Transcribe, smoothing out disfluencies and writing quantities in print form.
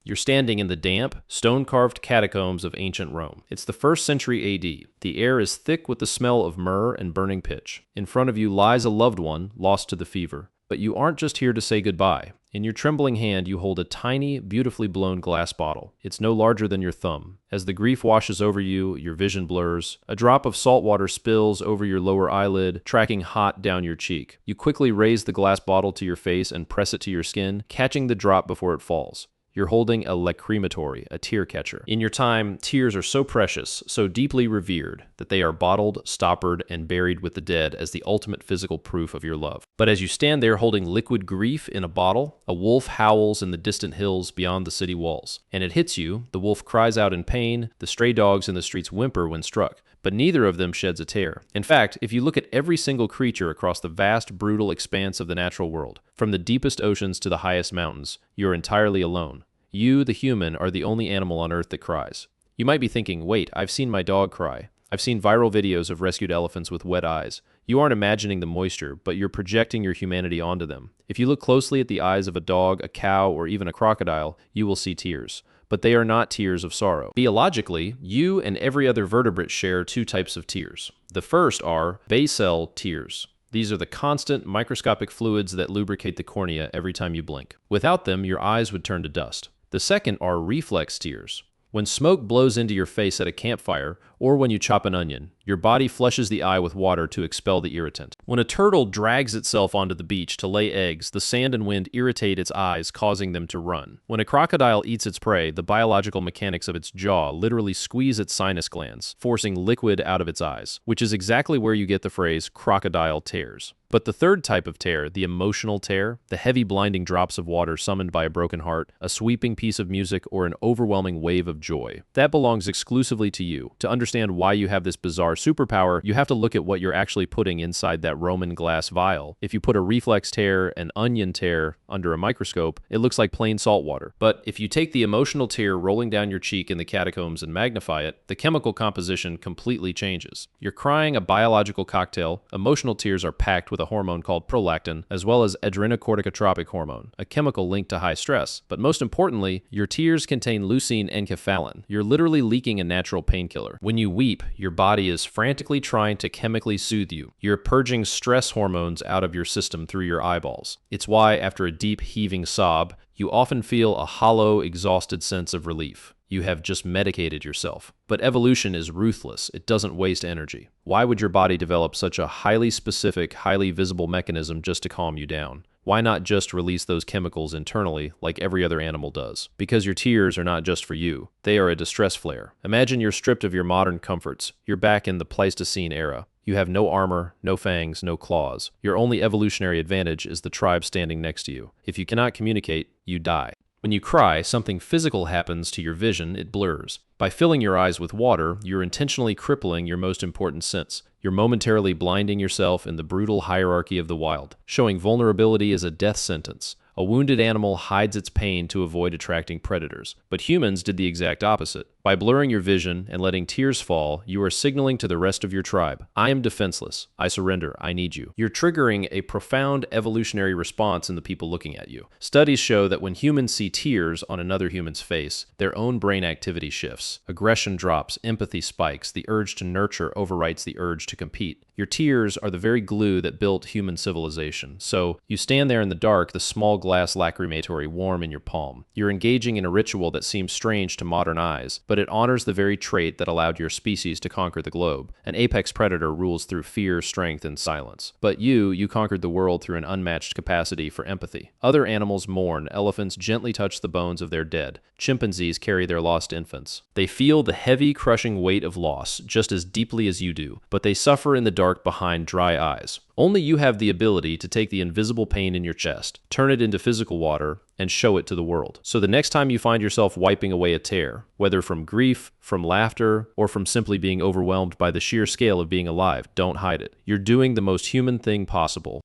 You're standing in the damp, stone-carved catacombs of ancient Rome. It's the 1st century AD. The air is thick with the smell of myrrh and burning pitch. In front of you lies a loved one lost to the fever. But you aren't just here to say goodbye. In your trembling hand, you hold a tiny, beautifully blown glass bottle. It's no larger than your thumb. As the grief washes over you, your vision blurs. A drop of salt water spills over your lower eyelid, tracking hot down your cheek. You quickly raise the glass bottle to your face and press it to your skin, catching the drop before it falls. You're holding a lacrimatory, a tear catcher. In your time, tears are so precious, so deeply revered, that they are bottled, stoppered, and buried with the dead as the ultimate physical proof of your love. But as you stand there holding liquid grief in a bottle, a wolf howls in the distant hills beyond the city walls. And it hits you, the wolf cries out in pain, the stray dogs in the streets whimper when struck. But neither of them sheds a tear. In fact, if you look at every single creature across the vast, brutal expanse of the natural world, from the deepest oceans to the highest mountains, you're entirely alone. You, the human, are the only animal on Earth that cries. You might be thinking, wait, I've seen my dog cry. I've seen viral videos of rescued elephants with wet eyes. You aren't imagining the moisture, but you're projecting your humanity onto them. If you look closely at the eyes of a dog, a cow, or even a crocodile, you will see tears. But they are not tears of sorrow. Biologically, you and every other vertebrate share 2 types of tears. The first are basal tears. These are the constant, microscopic fluids that lubricate the cornea every time you blink. Without them, your eyes would turn to dust. The second are reflex tears. When smoke blows into your face at a campfire, or when you chop an onion, your body flushes the eye with water to expel the irritant. When a turtle drags itself onto the beach to lay eggs, the sand and wind irritate its eyes, causing them to run. When a crocodile eats its prey, the biological mechanics of its jaw literally squeeze its sinus glands, forcing liquid out of its eyes, which is exactly where you get the phrase crocodile tears. But the third type of tear, the emotional tear, the heavy blinding drops of water summoned by a broken heart, a sweeping piece of music, or an overwhelming wave of joy, that belongs exclusively to you. To understand why you have this bizarre superpower, you have to look at what you're actually putting inside that Roman glass vial. If you put a reflex tear, an onion tear, under a microscope, it looks like plain salt water. But if you take the emotional tear rolling down your cheek in the catacombs and magnify it, the chemical composition completely changes. You're crying a biological cocktail. Emotional tears are packed with a hormone called prolactin, as well as adrenocorticotropic hormone, a chemical linked to high stress. But most importantly, your tears contain leucine and enkephalin. You're literally leaking a natural painkiller. When you weep, your body is frantically trying to chemically soothe you. You're purging stress hormones out of your system through your eyeballs. It's why, after a deep, heaving sob, you often feel a hollow, exhausted sense of relief. You have just medicated yourself. But evolution is ruthless. It doesn't waste energy. Why would your body develop such a highly specific, highly visible mechanism just to calm you down? Why not just release those chemicals internally like every other animal does? Because your tears are not just for you. They are a distress flare. Imagine you're stripped of your modern comforts. You're back in the Pleistocene era. You have no armor, no fangs, no claws. Your only evolutionary advantage is the tribe standing next to you. If you cannot communicate, you die. When you cry, something physical happens to your vision. It blurs. By filling your eyes with water, you're intentionally crippling your most important sense. You're momentarily blinding yourself in the brutal hierarchy of the wild. Showing vulnerability is a death sentence. A wounded animal hides its pain to avoid attracting predators. But humans did the exact opposite. By blurring your vision and letting tears fall, you are signaling to the rest of your tribe, I am defenseless. I surrender. I need you. You're triggering a profound evolutionary response in the people looking at you. Studies show that when humans see tears on another human's face, their own brain activity shifts. Aggression drops, empathy spikes, the urge to nurture overwrites the urge to compete. Your tears are the very glue that built human civilization. So you stand there in the dark, the small glass lacrimatory warm in your palm. You're engaging in a ritual that seems strange to modern eyes, but it honors the very trait that allowed your species to conquer the globe. An apex predator rules through fear, strength, and silence. But you conquered the world through an unmatched capacity for empathy. Other animals mourn. Elephants gently touch the bones of their dead. Chimpanzees carry their lost infants. They feel the heavy, crushing weight of loss just as deeply as you do, but they suffer in the dark behind dry eyes. Only you have the ability to take the invisible pain in your chest, turn it into physical water, and show it to the world. So the next time you find yourself wiping away a tear, whether from grief, from laughter, or from simply being overwhelmed by the sheer scale of being alive, don't hide it. You're doing the most human thing possible.